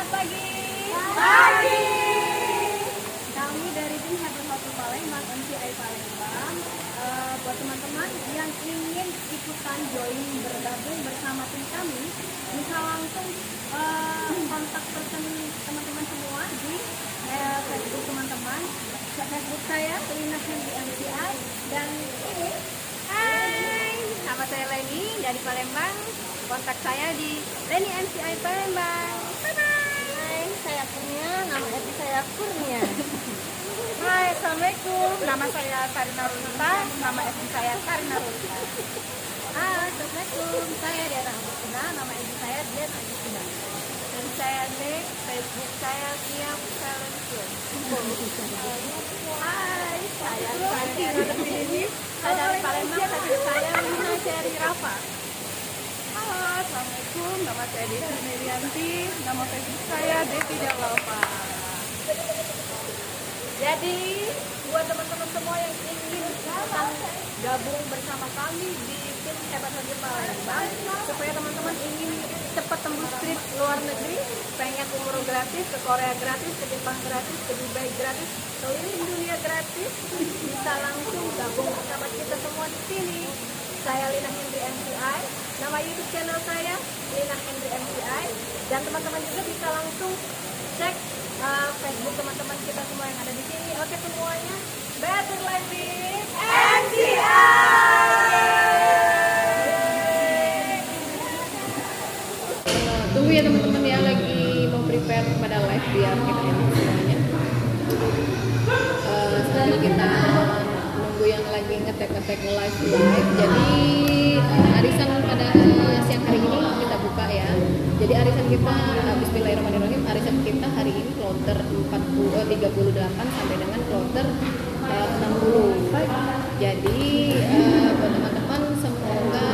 Selamat pagi. Pagi. Kami dari tim Hebat Hotel Palembang, MCI Palembang. Buat teman-teman yang ingin ikutan join bergabung bersama tim kami, bisa langsung kontak person teman-teman semua di Facebook teman-teman. Facebook saya Lina Henry MCI, dan ini Hai, nama saya Leni dari Palembang. Kontak saya di Leni MCI Palembang. Bye bye. Hai, saya Kurnia. Nama FB saya Kurnia. Hai, assalamualaikum. Nama saya Karina Rulita. Nama FB saya Karina Rulita. Hai, assalamualaikum. Saya Diana Agustina. Nama ibu saya Dian Agustina. Dan saya Nek. Facebook saya Siam Valentin. Hai, saya ini. Saya dari Palembang. Tapi saya Lina Cherry Rafa. Halo, assalamualaikum. Nama saya Desi Merianti. Nama Facebook saya Desi Jalapa. Jadi, buat teman-teman semua yang ingin gabung bersama kami di tim Hebat Hotel Palembang, supaya teman-teman ingin cepat tembus trip luar negeri, pengen umroh gratis, ke Korea gratis, ke Jepang gratis, ke Dubai gratis, keliling dunia gratis, bisa langsung gabung bersama kita semua di sini. Saya Lina Henry MCI, nama YouTube channel saya Lina Henry MCI, dan teman-teman juga bisa langsung cek Facebook teman-teman kita semua yang ada di sini. Oke semuanya, better life with MCI. Tunggu ya teman-teman ya, lagi mau prepare pada live biar kita enak semuanya. Sambil kita nunggu yang lagi ngetek live. Jadi arisan pada siang hari ini kita buka ya. Jadi arisan kita, bismillahirrahmanirrahim, arisan kita hari ini kloter 38 sampai dengan kloter 60. Jadi buat teman-teman semoga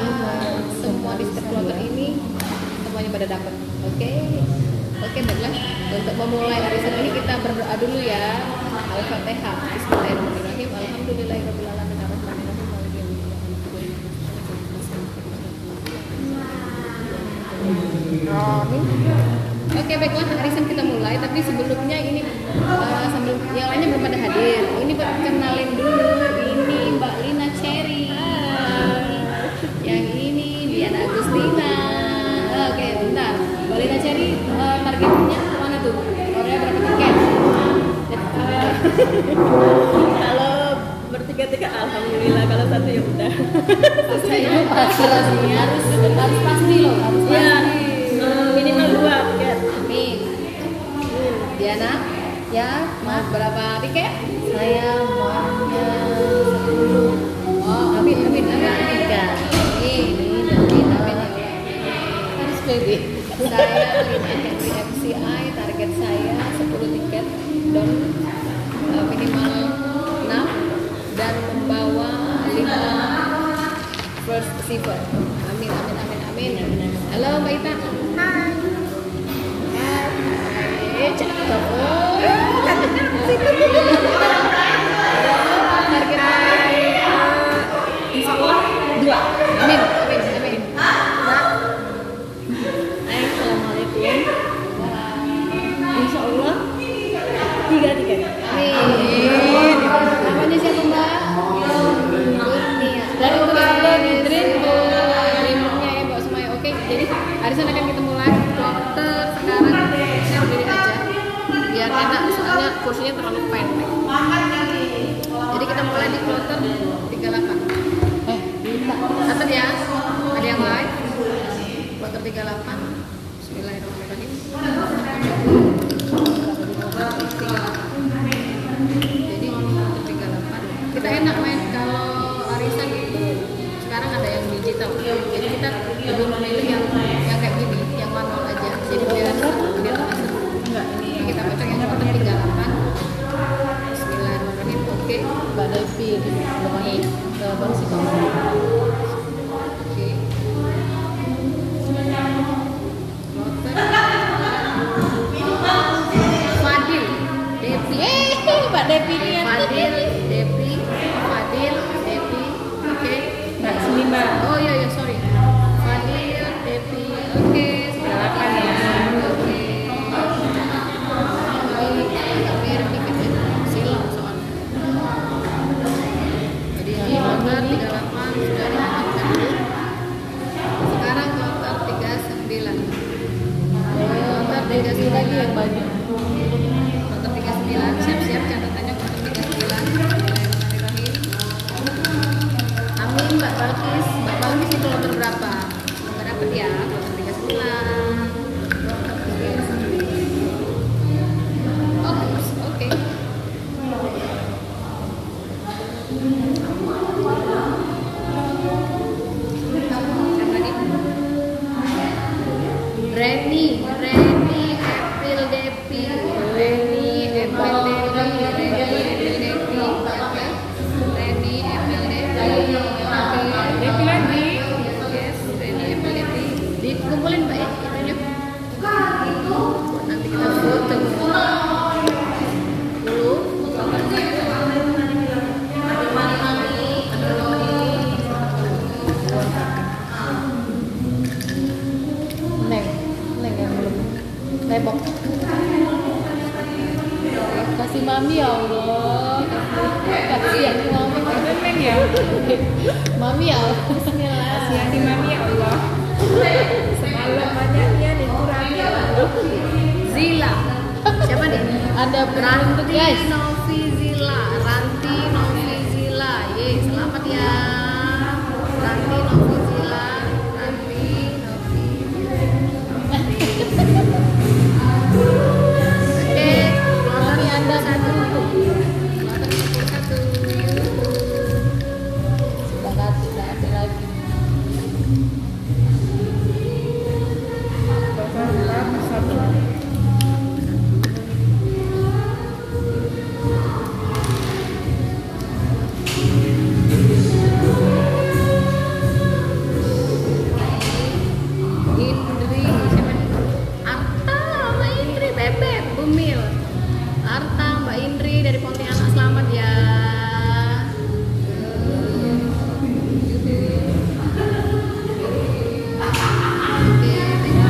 semua di setiap kloter ini semuanya pada dapat. Oke, baiklah. Untuk memulai arisan ini kita berdoa dulu ya. Al-Fatihah. Bismillahirrahmanirrahim. Alhamdulillahirabbil alamin arrahmanirrahim maliki yaumiddin. Amin. Oke, baiklah, arisan kita mulai. Tapi sebelumnya ini sambil yang lainnya belum pada hadir. Ini kenalin dulu. Ini Mbak Lina Cherry. Yang ini Diana Agustina. Oke, bentar. Mbak Lina Cherry, targetnya mana tuh? Korea berapa tiket? Kalau bertiga-tiga alhamdulillah, kalau satu ya udah. Saya harus pasti loh, harus pasti. Ya, minimal 2 tiket. Amin. Diana, ya mau berapa tiket? Saya maunya 10. Oh, amin. Amin. Harus baby. Saya Lina Henry MCI, target saya 10 tiket dan minimal 6 dan membawa 5 first receiver. Amin. Halo Mbak Ita. Hai. Cakep. Target Insya Allah 2. Amin. Assalamualaikum. Insya Allah 3 tiket. Amin. Namanya siapa Mbak? Kurnia. Dan untuk di dream remote-nya ya Mbak semuanya. Oke, jadi arisan akan kita mulai. Kloter sekarang saya berdiri aja biar enak, soalnya kursinya terlalu pendek. Jadi kita mulai di kloter 38. Catat ya, ada yang lain? Kloter 38. Bismillahirrahmanirrahim. Jadi kloter 38. Kita enak main kalau arisan itu sekarang ada yang digital. Jadi kita lebih memilih yang kayak gini, yang manual aja. Jadi biar masuk. Ini kita baca yang kloter 38. Bismillahirrahmanirrahim. Oke. Mbak Devi di belakang baru sih kamu. Oke. Fadil, Devi. Mbak Devi ini ya. Fadil, Devi. Oke. Mbak Sunima. Oh iya, sorry. Fadil, Devi. Oke. 8 ya. Oke. yang banyak. Kloter 39, siap-siap catatannya kloter 39. Bismillahirrahmanirrahim. Amin, Mbak Balkis. Mbak Balkis itu kloter berapa? Nggak dapet ya, kloter 39. Oke. Reni, April Depi, Depi lagi. Yes, Reni, April Depi. Dikumpulin Mbak ya, itunya. Nanti kita foto. Dulu, Neng yang belum lebok. Kasih mami ya Allah. Kasihan nih mami. Neng ya. Mami ya Allah. Kasihan di mami ya Allah. Semalam banyaknya dikurangi ya Allah. Zila. Siapa nih? Ada Ranti guys. Novi Zila. Ye, selamat ya. Ranti Novi Zila. Oke, keluar Anda satu. Sudah hati lagi. Indri, siapa nih? Arta, Mbak Indri, Bebek, Bumil. Arta, Mbak Indri dari Pontianak, selamat ya. Oke, thank you.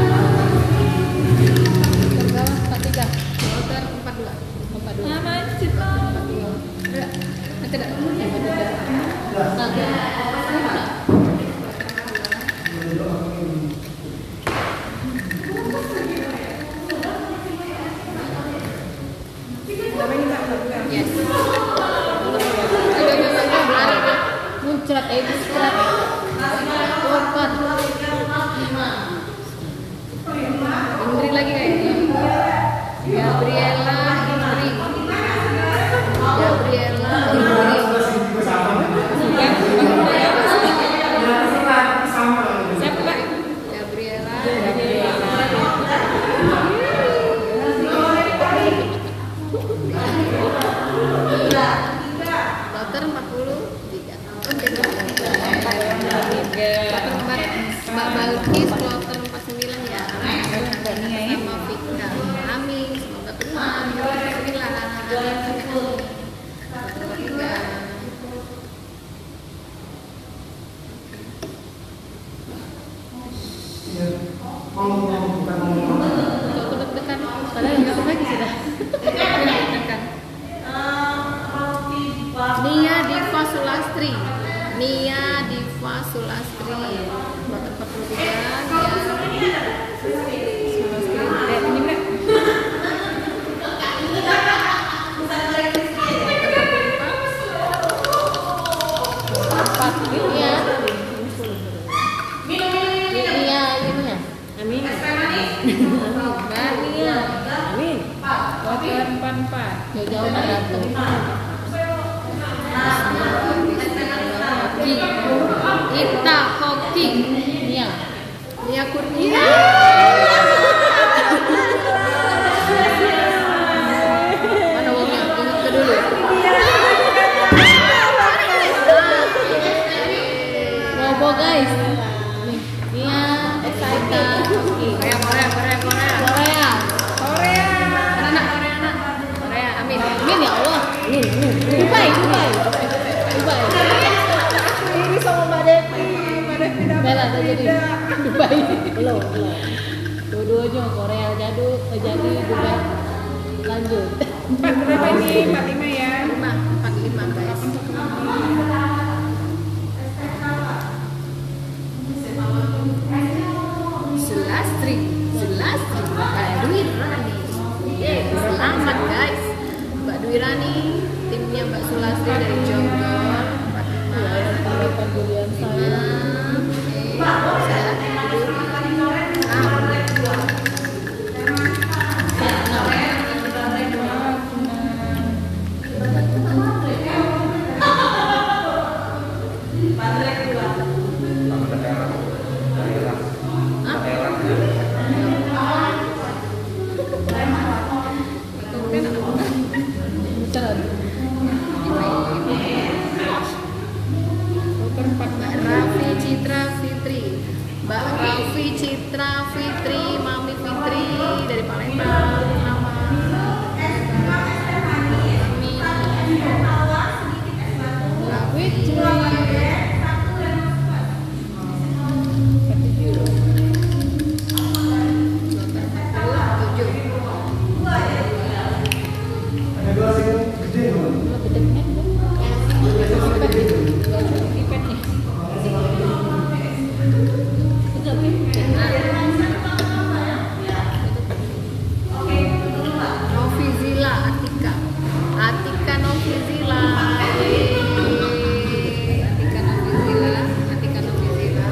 Terbawa 43, kloter 42. 42. Mama cita. Ada enggak? Yes. Muncrat, muncrat. Kopat. Indri lagi kayaknya. Gabriela Indri. Siapa Pak? Gabriela. Kloter 43. Mbak Balkis kloter 49 ya. Sama Vika. Amin. Semoga Tuhan. Bismillah. Kloter 43. Kalau deg-degan, padahal nggak pagi sudah. Deg-degan. Nia Diva Sulastri. Kloter 43 ya. Ini Mbak. Iya. Iya, ini ya. Amin. Mbak Nia. Amin. Kloter 44. Jauh-jauh nggak datang. Ita Hoki. Nia Kurnia. Mana uangnya? Ingat ke dulu. Robo guys. Nia, Ita Hoki. Korea. Korea. Amin ya Allah. Dubai. Ini sama Mbak Devi. Bella tak jadi Dubai. Belum. Dua-duanya Korea jadi Dubai. Lanjut. 4 berapa ini? 45 ya. 45 guys. Sulastri. Baru Rani. Selamat guys. Mbak Dwi Rani, timnya Mbak Sulastri dari Jogor. 45. Raffi Citra Fitri, Mbak Raffi Citra Fitri, Mami Fitri dari Palembang. Novizila Atika, Atika Novizila, Atika Novizila, Atika Novizila,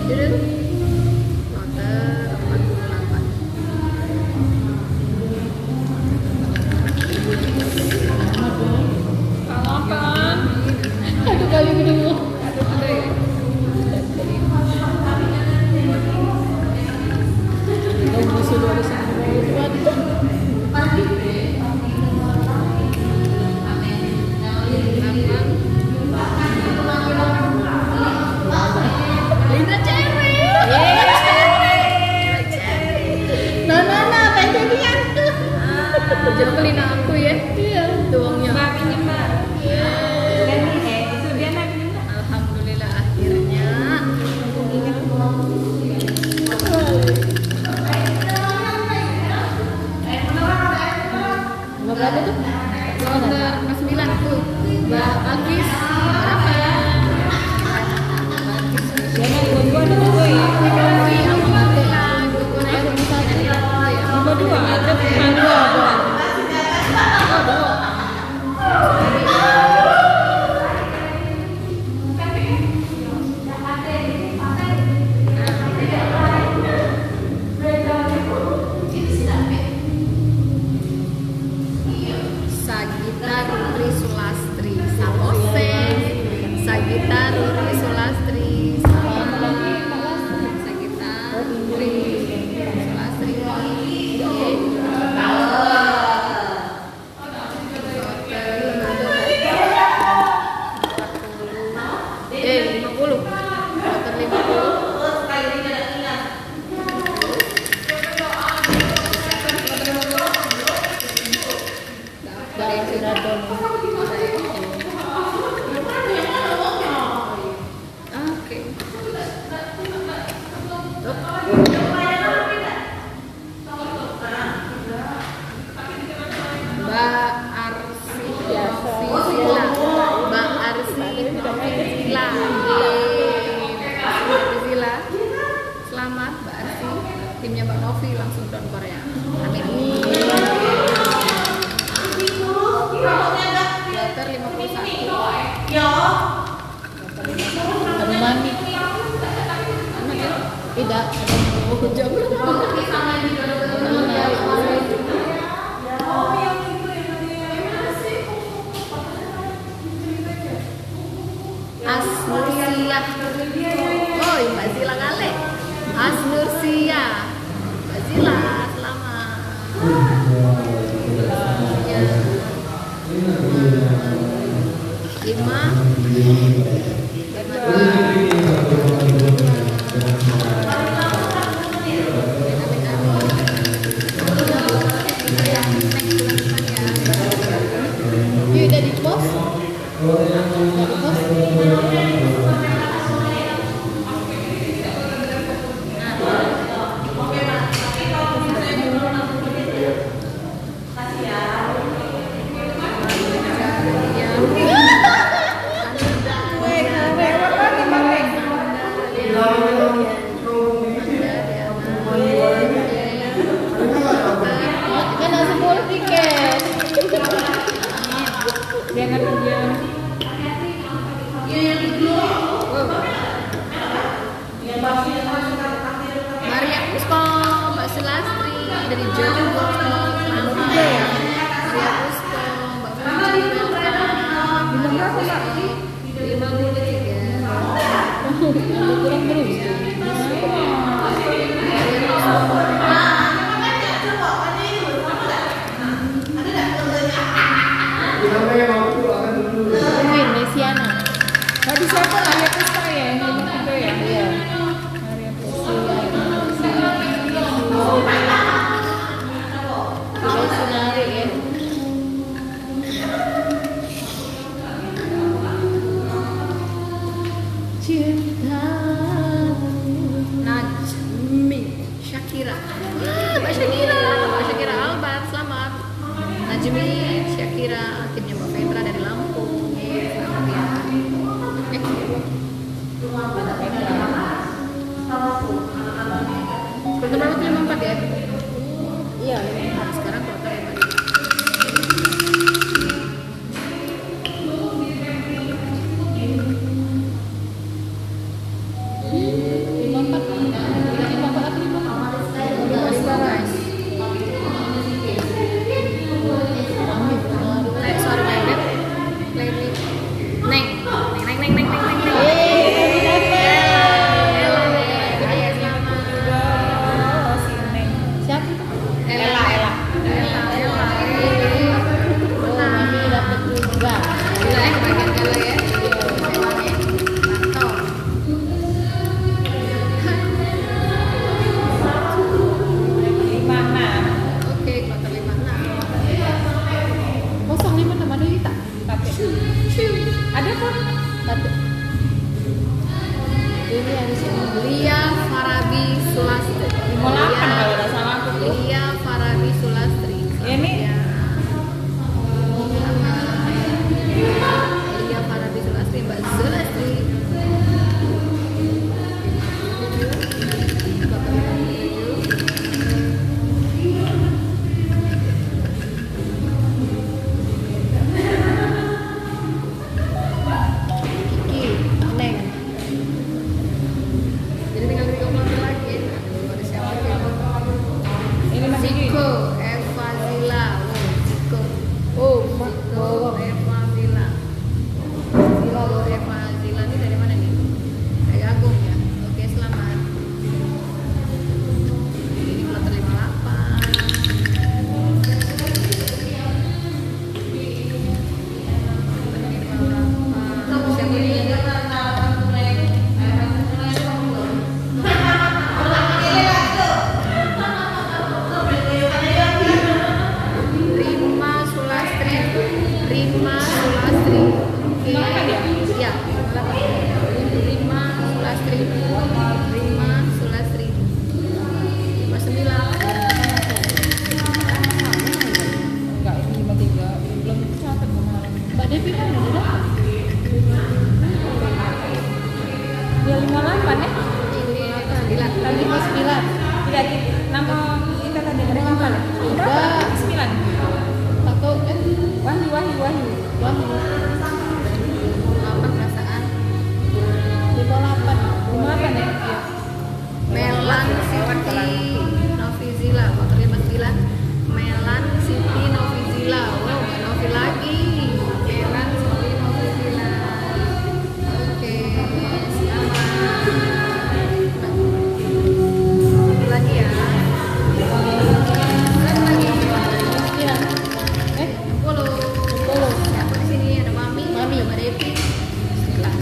noter 48. Apaan? Aduh kali kedua. Linda Cherry. Nah, pengen jadian. Jangan beliin aku ya. Iya. Tuangnya. Mbak pinjem Mbak. Itu dia naik pinjem. Alhamdulillah akhirnya. Berapa tuh? Nomor 9 tuh. Mbak Agis. Berapa ya? Dua ada dua ya. Alhamdulillah. Nomor 2 ada bukan 2. Sagita Ruri Sulastri Samose, Sagita Ruri Sulastri Sagita Ruri Sulastri 50 motor 50. Dari Cirebon. Oke. Mbak Arsi Novizila, Mbak Arsi Novizila, Novizila. Selamat Mbak Arsi, timnya Mbak Novi langsung down Korea. Amin. Motor 51. Ada mami. Anak ya? Tidak. Oh, jauh. Asnursia. Oh, Mbak Zila kali. Asnursia. Mbak Zila, selamat. Ya. 5. dari Jogja, Mbak ya. Maria Pusto, Mbak Fujri, Bintang berapa Mbak? 53. Kurang terus. Tungguin Mesiana. Nggak bisa apa Maria Pusta ya, yang 53 ya. Iya. Maria Pusta. Kalau Sunari ya. Cinta Najmi Shakira. Mbak Shakira Albat, selamat. Najmi Shakira, akhirnya Mbak Petra dari Lampung. Selamat ya. Kloter berapa tuh 54 ya? Iya, 54. Sekarang kloter 54. Kayak suara bebek. Neng. Siapa? Ella. Oh, Mami dapat juga. Gila ya, kebagian Ella ya. Mantap. Oke, kloter 56. 05 nama ada Rita. Ada kok. Satu. Ini ada siapa? Lia Farabi Sulastri. 58 kalau nggak salah aku tuh. Lia Farabi Sulastri. Ini? Lia Farabi Sulastri, Mbak Sulastri. Kiki, Neng. Jadi tinggal 3 kloter lagi. Ada siapa lagi? Ini masih di. Ziko, Eva Zila. Ziko. Ziko, Eva Zila. Eva Zila ini dari mana nih? Dari Agung ya. Oke, selamat. Ini kloter 58. Siapa ini? Rima Sulastri. Oke. Iya, Rima Sulastri. 59. Enggak, ini 53. Belum catat kemarin. Mbak Devi kan udah dapat. Dia 58 ya? Ini 59. Tidak, nama kita tadi ada 58 ya? Berapa? Enggak. 9. Satu Wahyu. Wah, 8 perasaan. 58. 58 ya? Iya. Melan Siti Novizila, kloter 59. Melan Siti Novizila. Wow, Mbak Novi lagi. Melan Siti Novizila. Oke, selamat. Satu lagi ya. Satu lagi. 60. Siapa di sini? Ada Mami. Ada Mbak Devi. Bismillah.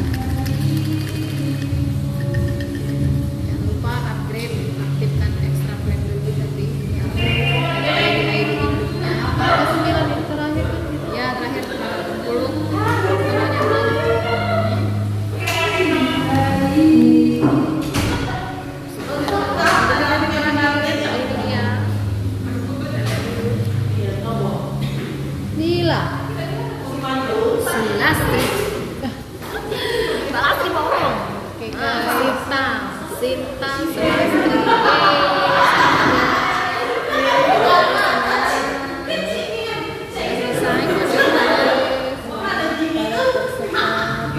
Jangan lupa upgrade, aktifkan extra plan dulu tadi. Ada ID induknya. Ada 9 yang terakhir kan? Ya, terakhir 60. Semuanya belum. Ini dia. Nila. Sulastri. Sulastri bohong. Sinta Sulastri.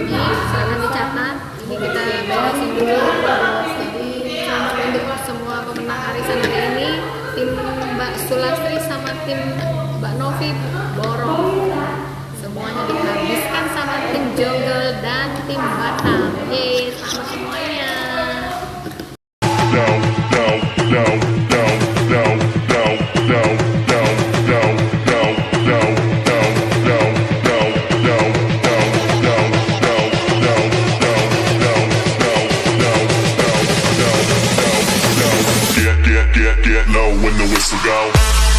Ini silakan dicatat. Ini kita beresin dulu. Jadi selamat untuk semua pemenang arisan hari ini. Tim Mbak Sulastri sama tim Mbak Novi borong. Semuanya dihabiskan sama tim Jonggol dan tim Batam. Yeay, selamat semuanya. Get low when the whistle go.